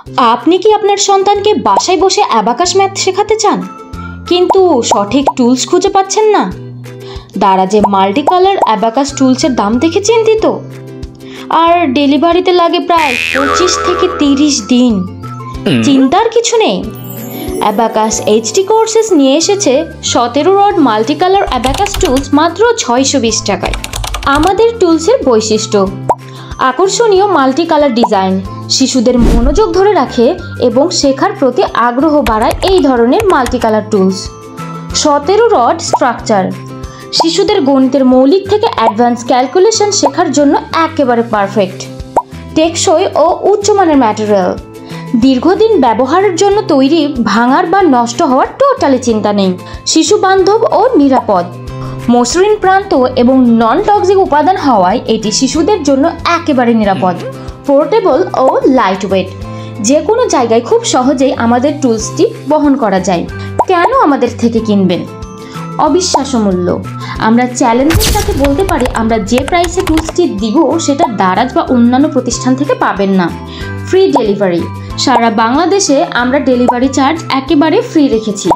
আপনি কি আপনার সন্তানকে বাসায় বসে অ্যাবাকাস ম্যাথ শেখাতে চান, কিন্তু সঠিক টুলস খুঁজে পাচ্ছেন না? দারাজে মাল্টি কালার অ্যাবাকাস টুলসের দাম দেখে চিন্তিত? আর ডেলিভারিতে লাগে প্রায় 25 থেকে 30 দিন। চিন্তার কিছু নেই। অ্যাবাকাস এইচডি কোর্সেস নিয়ে এসেছে 17 rod multi colour abacus tools মাত্র 620 টাকায়। আমাদের টুলসের বৈশিষ্ট্য: আকর্ষণীয় মাল্টি কালার ডিজাইন, শিশুদের মনোযোগ ধরে রাখে এবং শেখার প্রতি আগ্রহ বাড়ায় এই ধরনের multi colour tools. 17 rod structure, শিশুদের গণিতের মৌলিক থেকে অ্যাডভান্স ক্যালকুলেশন শেখার জন্য একেবারে পারফেক্ট। টেকসই ও উচ্চমানের ম্যাটেরিয়াল, দীর্ঘদিন ব্যবহারের জন্য তৈরি, ভাঙার বা নষ্ট হওয়ার টোটালি চিন্তা নেই। শিশু বান্ধব ও নিরাপদ, মসৃণ প্রান্ত এবং নন টক্সিক উপাদান হওয়ায় এটি শিশুদের জন্য একেবারে নিরাপদ। পোর্টেবল ও লাইট ওয়েট, যে কোনো জায়গায় খুব সহজেই আমাদের টুলসটি বহন করা যায়। কেন আমাদের থেকে কিনবেন? অবিশ্বাস্য মূল্য। আমরা চ্যালেঞ্জের সাথে বলতে পারি, আমরা যে প্রাইসে টুলসটি দিব সেটা দারাজ বা অন্যান্য প্রতিষ্ঠান থেকে পাবেন না। ফ্রি ডেলিভারি, সারা বাংলাদেশে আমরা ডেলিভারি চার্জ একেবারে ফ্রি রেখেছি।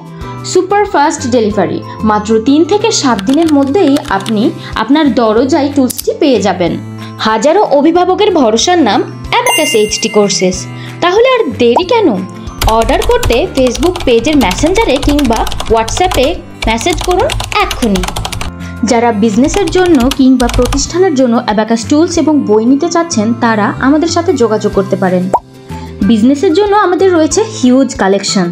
সুপার ফাস্ট ডেলিভারি, মাত্র 3 থেকে 7 দিনের মধ্যেই আপনি আপনার দরজায় টুলসটি পেয়ে যাবেন। হাজারো অভিভাবকের ভরসার নাম অ্যাবাকাস এইচডি কোর্সেস। তাহলে আর দেরি কেন? অর্ডার করতে ফেসবুক পেজের মেসেঞ্জারে কিংবা হোয়াটসঅ্যাপে মেসেজ করুন এক্ষুনি। যারা বিজনেসের জন্য কিংবা প্রতিষ্ঠানের জন্য অ্যাবাকাস টুলস এবং বই নিতে চাচ্ছেন, তারা আমাদের সাথে যোগাযোগ করতে পারেন। বিজনেসের জন্য আমাদের রয়েছে হিউজ কালেকশন।